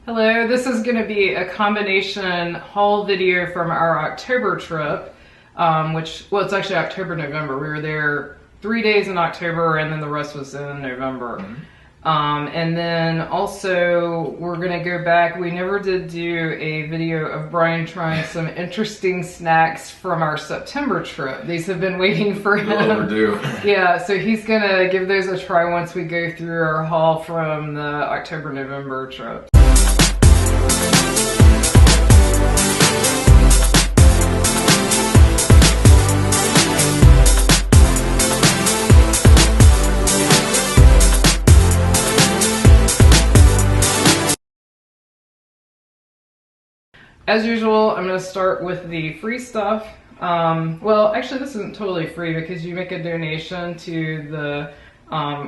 Hello, this is going to be a combination haul video from our October trip, it's actually October, November. We were there 3 days in October and then the rest was in November. And then also we're going to go back. We never did do a video of Brian trying some interesting snacks from our September trip. These have been waiting for him. Overdue. Yeah, so he's going to give those a try once we go through our haul from the October, November trip. As usual, I'm going to start with the free stuff. Well, actually this isn't totally free because you make a donation to the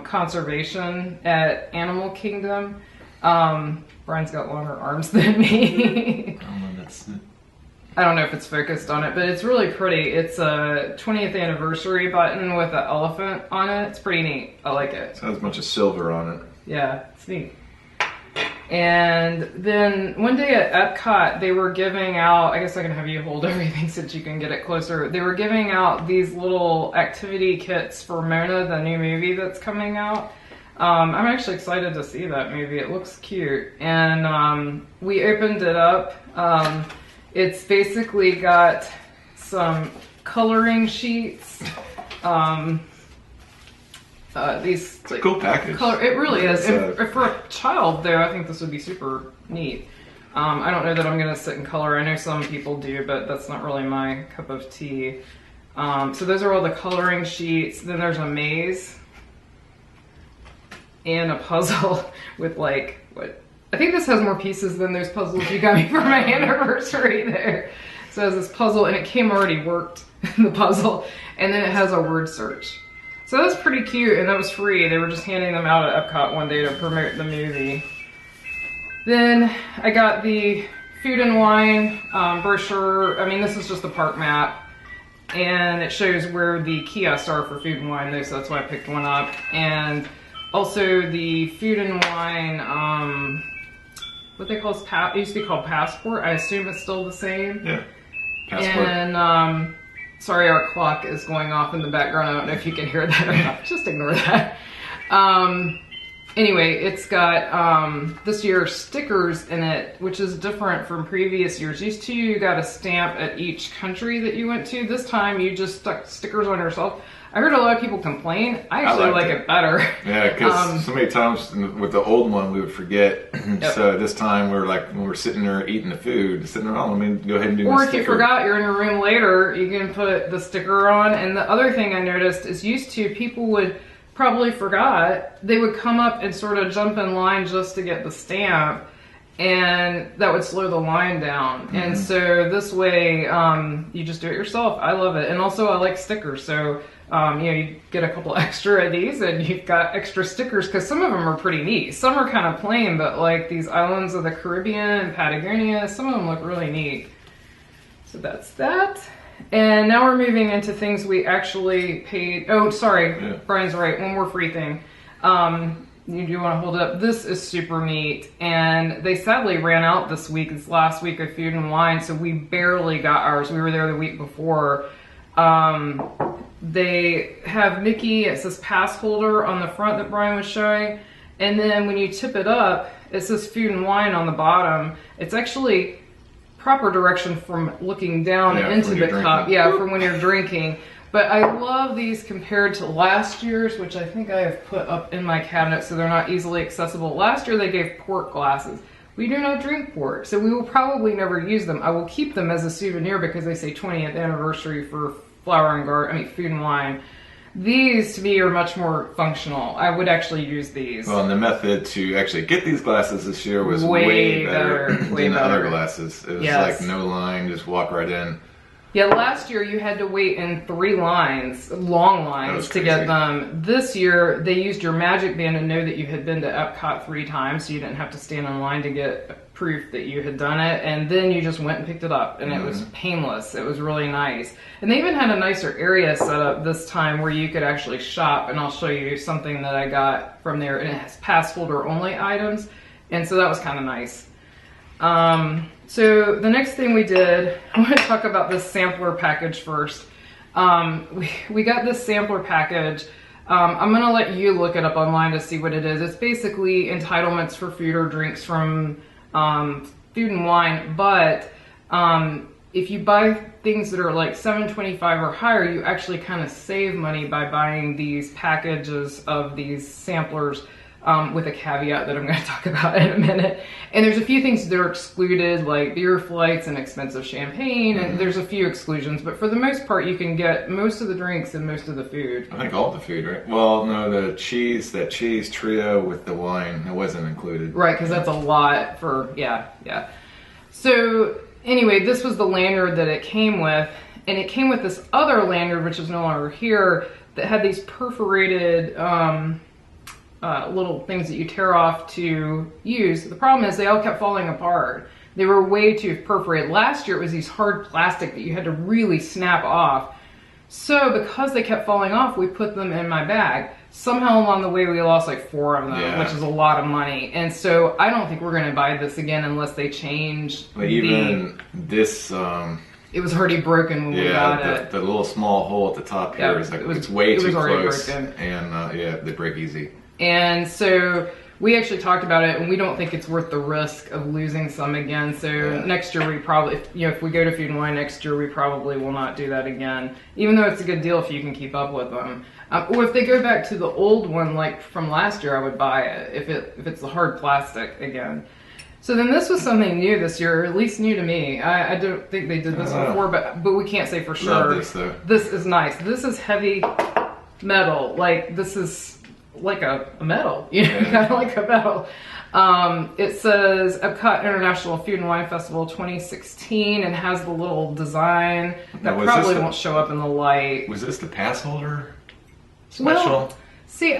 conservation at Animal Kingdom. Brian's got longer arms than me. I don't know if it's focused on it, but it's really pretty. It's a 20th anniversary button with an elephant on it. It's pretty neat. I like it. It has a bunch of silver on it. Yeah, it's neat. And then one day at Epcot, they were giving out, I guess I can have you hold everything since you can get it closer. They were giving out these little activity kits for Mona, the new movie that's coming out. I'm actually excited to see that movie. It looks cute. And we opened it up. It's basically got some coloring sheets. These it's a cool package. It really is. And for a child, though, I think this would be super neat. I don't know that I'm going to sit and color. I know some people do, but that's not really my cup of tea. So those are all the coloring sheets. Then there's a maze and a puzzle with I think this has more pieces than those puzzles you got me for my anniversary there. So it has this puzzle, and it came already worked, the puzzle, and then it has a word search. So that's pretty cute, and that was free. They were just handing them out at Epcot one day to promote the movie. Then I got the food and wine brochure. I mean, this is just the park map, and it shows where the kiosks are for food and wine, so that's why I picked one up. And also the food and wine, what they call it used to be called Passport. I assume it's still the same. Yeah, Passport. And sorry, our clock is going off in the background. I don't know if you can hear that or not. Just ignore that. Anyway, it's got this year stickers in it, which is different from previous years. Used to, you got a stamp at each country that you went to. This time, you just stuck stickers on yourself. I heard a lot of people complain. I actually like it better. Yeah, because so many times with the old one, we would forget. Yep. So this time, when we're sitting there eating the food, sitting there, let me go ahead and do my Or if sticker. you forgot, you're in your room later, you can put the sticker on. And the other thing I noticed is used to, people would probably forgot, they would come up and sort of jump in line just to get the stamp, and that would slow the line down. Mm-hmm. And so this way, you just do it yourself. I love it. And also I like stickers, so you get a couple extra of these and you've got extra stickers, because some of them are pretty neat. Some are kind of plain, but like these islands of the Caribbean and Patagonia, some of them look really neat. So that's that. And now we're moving into things we actually paid. Oh, sorry, yeah. Brian's right. One more free thing. You do want to hold it up. This is super neat. And they sadly ran out this week. It's last week of food and wine, so we barely got ours. We were there the week before. They have Mickey, it says pass holder on the front that Brian was showing. And then when you tip it up, it says food and wine on the bottom. It's actually proper direction from looking down into the cup. Yeah, from when you're drinking. But I love these compared to last year's, which I think I have put up in my cabinet so they're not easily accessible. Last year they gave port glasses. We do not drink port, so we will probably never use them. I will keep them as a souvenir because they say 20th anniversary for food and wine. These to me are much more functional. I would actually use these. Well, and the method to actually get these glasses this year was way better than the other glasses. It was like no line, just walk right in. Yeah, last year you had to wait in 3 lines, long lines, to get them. This year they used your magic band to know that you had been to Epcot 3 times, so you didn't have to stand in line to get proof that you had done it, and then you just went and picked it up, and it was painless. It was really nice. And they even had a nicer area set up this time where you could actually shop, and I'll show you something that I got from there, and it has pass holder only items, and so that was kind of nice. So the next thing we did, I want to talk about this sampler package first. We got this sampler package. I'm going to let you look it up online to see what it is. It's basically entitlements for food or drinks from Food and Wine, but if you buy things that are like $7.25 or higher, you actually kind of save money by buying these packages of these samplers, with a caveat that I'm going to talk about in a minute. And there's a few things that are excluded, like beer flights and expensive champagne, and there's a few exclusions, but for the most part, you can get most of the drinks and most of the food. I think all the food, right? Well, no, that cheese trio with the wine, it wasn't included. Right, because that's a lot for, yeah. So anyway, this was the lanyard that it came with, and it came with this other lanyard, which is no longer here, that had these perforated little things that you tear off to use. The problem is they all kept falling apart. They were way too perforated. Last year it was these hard plastic that you had to really snap off. So because they kept falling off, we put them in my bag. Somehow along the way we lost like 4 of them, which is a lot of money. And so I don't think we're going to buy this again unless they change. But even this... it was already broken when we got it. The little small hole at the top here is like, it's way too close. Broken. And they break easy. And so we actually talked about it, and we don't think it's worth the risk of losing some again. So next year we probably, if we go to Food and Wine next year, we probably will not do that again, even though it's a good deal if you can keep up with them. Or if they go back to the old one, like from last year, I would buy it if it's the hard plastic again. So then this was something new this year, or at least new to me. I don't think they did this before, but we can't say for sure. Love this, though. This is nice. This is heavy metal. Like, this is like a metal, kind of like a metal. It says Epcot International Food and Wine Festival 2016 and has the little design that probably won't show up in the light. Was this the pass holder special? Well, see,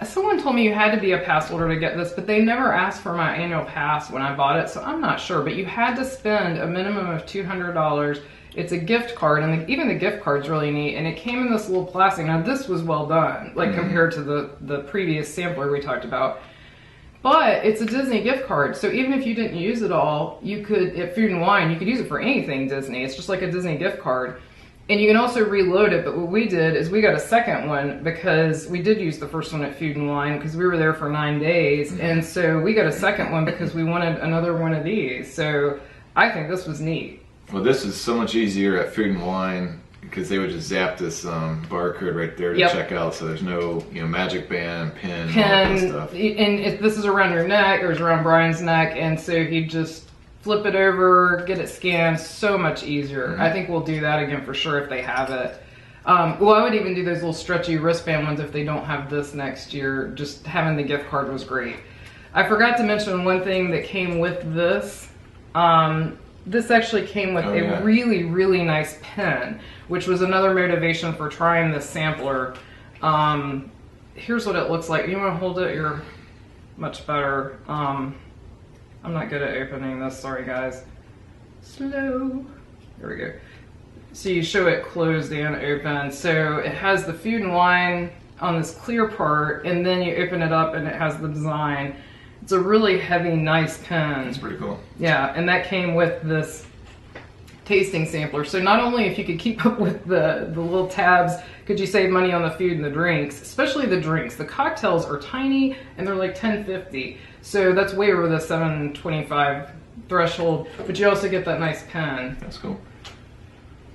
someone told me you had to be a pass holder to get this, but they never asked for my annual pass when I bought it, so I'm not sure. But you had to spend a minimum of $200. It's a gift card, and even the gift card's really neat, and it came in this little plastic. Now, this was well done, like compared to the previous sampler we talked about. But it's a Disney gift card, so even if you didn't use it all, you could, at Food and Wine, you could use it for anything Disney. It's just like a Disney gift card. And you can also reload it, but what we did is we got a second one because we did use the first one at Food and Wine because we were there for 9 days. And so we got a second one because we wanted another one of these. So I think this was neat. Well, this is so much easier at Food and Wine because they would just zap this barcode right there to check out. So there's no, magic band, pin, all that stuff. And this is around your neck, or it's around Brian's neck, and so you just flip it over, get it scanned. So much easier. I think we'll do that again for sure if they have it. Well, I would even do those little stretchy wristband ones if they don't have this next year. Just having the gift card was great. I forgot to mention one thing that came with this. This actually came with a really, really nice pen, which was another motivation for trying this sampler. Here's what it looks like. You want to hold it? You're much better. I'm not good at opening this. Sorry, guys. Slow. There we go. So you show it closed and open. So it has the Food and Wine on this clear part, and then you open it up and it has the design. It's a really heavy, nice pen. It's pretty cool. Yeah, and that came with this tasting sampler. So not only if you could keep up with the little tabs, could you save money on the food and the drinks, especially the drinks. The cocktails are tiny and they're like $10.50. So that's way over the $7.25 threshold, but you also get that nice pen. That's cool.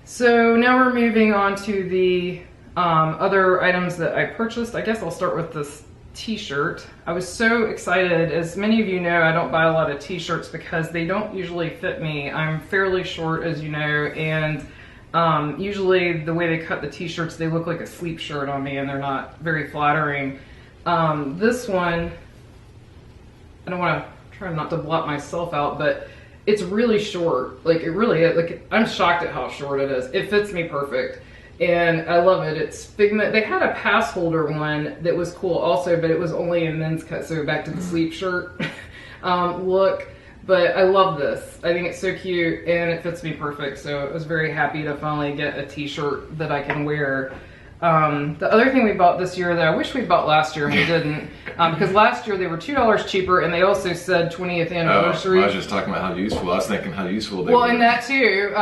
So now we're moving on to the other items that I purchased. I guess I'll start with this t-shirt. I was so excited. As many of you know, I don't buy a lot of t-shirts because they don't usually fit me. I'm fairly short, as you know, and usually the way they cut the t-shirts, they look like a sleep shirt on me and they're not very flattering. This one, I don't want to try not to blot myself out, but it's really short. Like, it really is. Like, I'm shocked at how short it is. It fits me perfect. And I love it. It's figment. They had a pass holder one that was cool also, but it was only in men's cut, so back to the sleep shirt look. But I love this. I think it's so cute and it fits me perfect. So I was very happy to finally get a t-shirt that I can wear. The other thing we bought this year that I wish we bought last year and we didn't, because last year they were $2 cheaper and they also said 20th anniversary. I was just talking about how useful. I was thinking how useful they were. Well, and that too.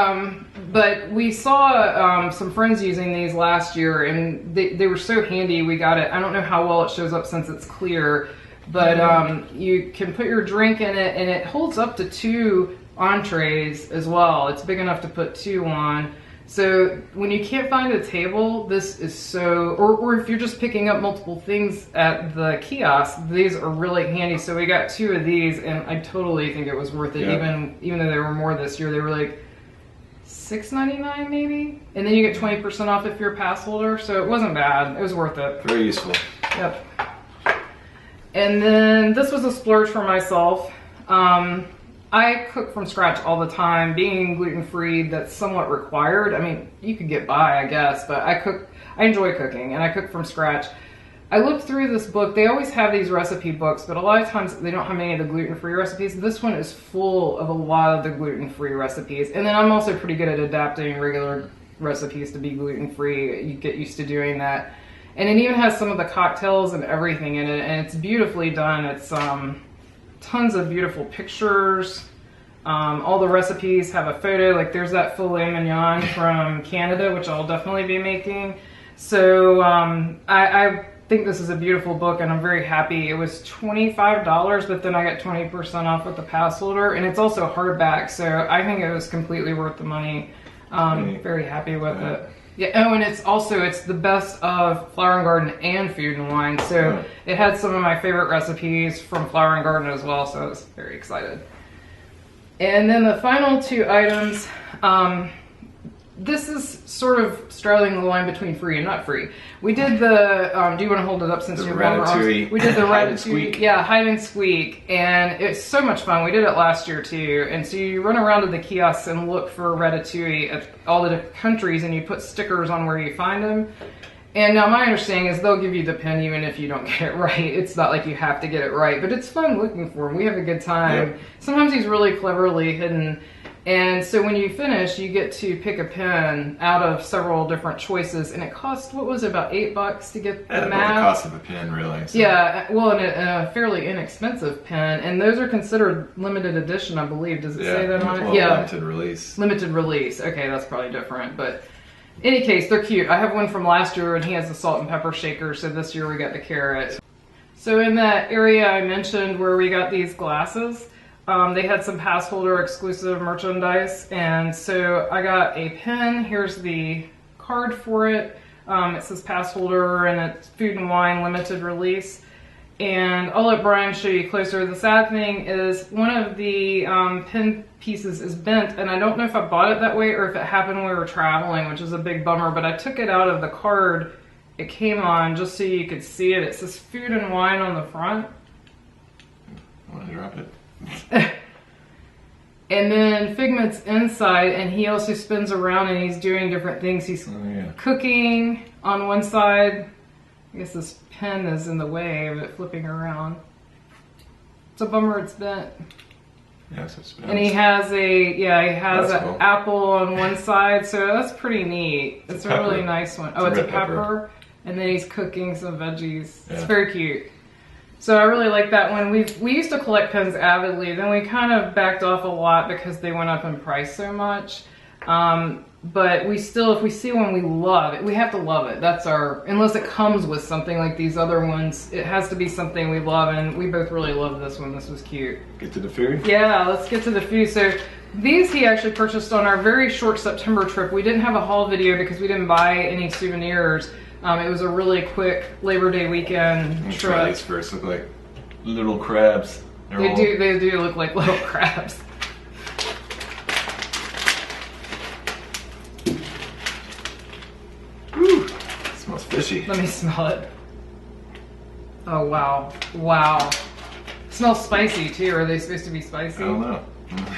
But we saw some friends using these last year and they were so handy. We got it. I don't know how well it shows up since it's clear, but you can put your drink in it and it holds up to 2 entrees as well. It's big enough to put 2 on. So when you can't find a table, this is so, or if you're just picking up multiple things at the kiosk, these are really handy. So we got 2 of these and I totally think it was worth it. Yeah. Even though there were more this year, they were like $6.99 maybe. And then you get 20% off if you're a pass holder. So it wasn't bad. It was worth it. Very useful. Yep. And then this was a splurge for myself. I cook from scratch all the time. Being gluten-free, that's somewhat required. I mean, you could get by, I guess, but I enjoy cooking and I cook from scratch. I looked through this book. They always have these recipe books, but a lot of times they don't have any of the gluten-free recipes. This one is full of a lot of the gluten-free recipes. And then I'm also pretty good at adapting regular recipes to be gluten-free. You get used to doing that. And it even has some of the cocktails and everything in it, and it's beautifully done. It's tons of beautiful pictures. All the recipes have a photo. Like there's that filet mignon from Canada, which I'll definitely be making. So I think this is a beautiful book and I'm very happy. It was $25, but then I got 20% off with the pass holder, and it's also hardback, so I think it was completely worth the money. Very happy with it. Yeah. Oh, and it's the best of Flower and Garden and Food and Wine. So it had some of my favorite recipes from Flower and Garden as well. So I was very excited. And then the final 2 items, this is sort of straddling the line between free and not free. We did the, do you want to hold it up since you're ratatouille? We did the hide and squeak. Yeah, hide and squeak. And it's so much fun. We did it last year too. And so you run around to the kiosks and look for ratatouille at all the different countries and you put stickers on where you find them. And now my understanding is they'll give you the pin even if you don't get it right. It's not like you have to get it right, but it's fun looking for them. We have a good time. Yep. Sometimes he's really cleverly hidden. And so when you finish, you get to pick a pen out of several different choices, and it costs, what was it, about $8 to get the map? The cost of a pen, really. So. Yeah, well, and a fairly inexpensive pen, and those are considered limited edition, I believe. Does it say that on it? Yeah, limited release. Limited release. Okay, that's probably different, but in any case, they're cute. I have one from last year, and he has the salt and pepper shaker, so this year we got the carrot. So in that area I mentioned where we got these glasses, they had some pass holder exclusive merchandise, and so I got a pen. Here's the card for it. It says pass holder and it's Food and Wine limited release. And I'll let Brian show you closer. The sad thing is one of the pen pieces is bent, and I don't know if I bought it that way or if it happened when we were traveling, which is a big bummer, but I took it out of the card it came on just so you could see it. It says Food and Wine on the front. I want to drop it. And then Figment's inside, and he also spins around and he's doing different things. He's cooking on one side. I guess this pen is in the way of it flipping around. It's a bummer it's bent. Yes, it's bent. And he has an apple on one side, so that's pretty neat. It's a really nice one. Oh, it's a pepper. And then he's cooking some veggies. It's very cute. So I really like that one. We used to collect pens avidly, then we kind of backed off a lot because they went up in price so much. But we still, if we see one we love it, we have to love it. That's unless it comes with something like these other ones, it has to be something we love, and we both really love this one. This was cute. Get to the food? Yeah, let's get to the food. So these he actually purchased on our very short September trip. We didn't have a haul video because we didn't buy any souvenirs. It was a really quick Labor Day weekend trip. Try these first. Look like little crabs. They do look like little crabs. Whew, it smells fishy. Let me smell it. Oh wow, wow! It smells spicy too. Are they supposed to be spicy? I don't know.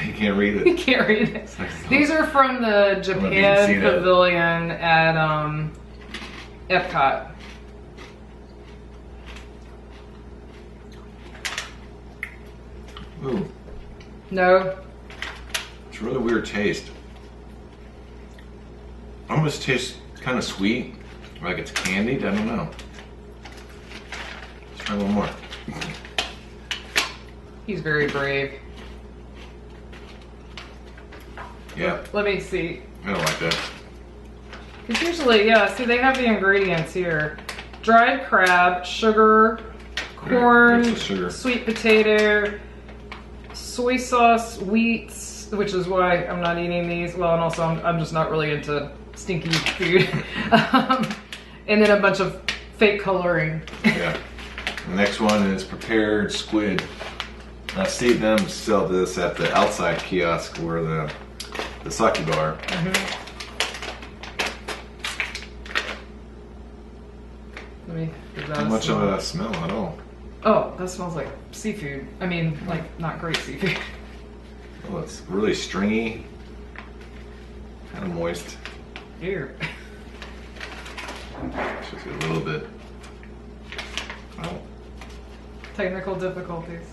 You can't read it. You can't read it. These are from the Japan pavilion at Epcot. Ooh. No. It's a really weird taste. Almost tastes kind of sweet, Like it's candied? I don't know. Let's try one more. He's very brave. Yeah. Let me see. I don't like that. Because usually, yeah, see, they have the ingredients here. Dried crab, sugar, corn, sugar. Sweet potato, soy sauce, wheat, which is why I'm not eating these. Well, and also I'm just not really into stinky food. And then a bunch of fake coloring. Yeah. The next one is prepared squid. I see them sell this at the outside kiosk where the sake bar. Not much of a smell at all. Oh, that smells like seafood. I mean, like not great seafood. Oh, it's really stringy, kind of moist. Ew. Just a little bit. Oh. Technical difficulties.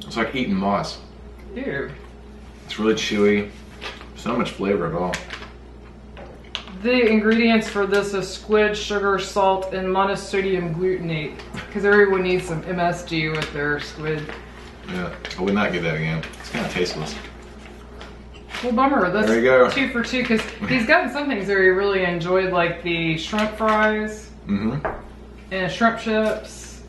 It's like eating moss. Ew. It's really chewy. There's not much flavor at all. The ingredients for this is squid, sugar, salt, and monosodium glutamate. Because everyone needs some MSG with their squid. Yeah, I would not get that again. It's kind of tasteless. Well, bummer. That's there you go. 2 for 2. Because he's gotten some things that he really enjoyed, like the shrimp fries and shrimp chips.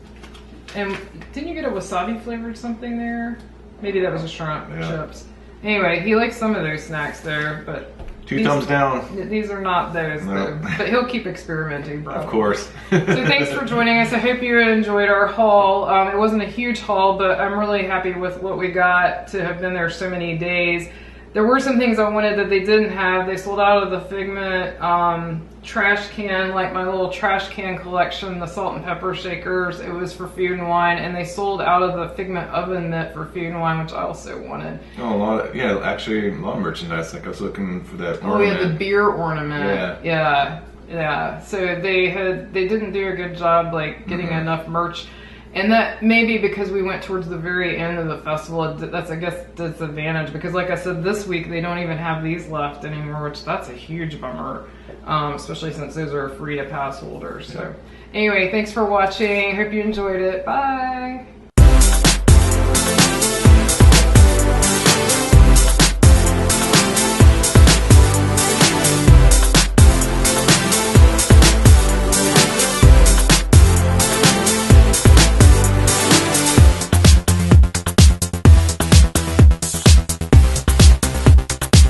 And didn't you get a wasabi flavored something there? Maybe that was a shrimp chips. Anyway, he likes some of those snacks there, but 2 thumbs down. These are not those, though. But he'll keep experimenting, bro. Of course. So thanks for joining us. I hope you enjoyed our haul. It wasn't a huge haul, but I'm really happy with what we got to have been there so many days. There were some things I wanted that they didn't have. They sold out of the Figment trash can, like my little trash can collection, the salt and pepper shakers. It was for Food and Wine, and they sold out of the Figment oven mitt for Food and Wine, which I also wanted. Oh, a lot of, actually a lot of merchandise. Like I was looking for that ornament. Oh yeah, the beer ornament. Yeah. So they didn't do a good job like getting enough merch. And that may be because we went towards the very end of the festival. That's, I guess, disadvantage. Because like I said, this week they don't even have these left anymore, which that's a huge bummer. Especially since those are free to pass holders. So anyway, thanks for watching. Hope you enjoyed it. Bye.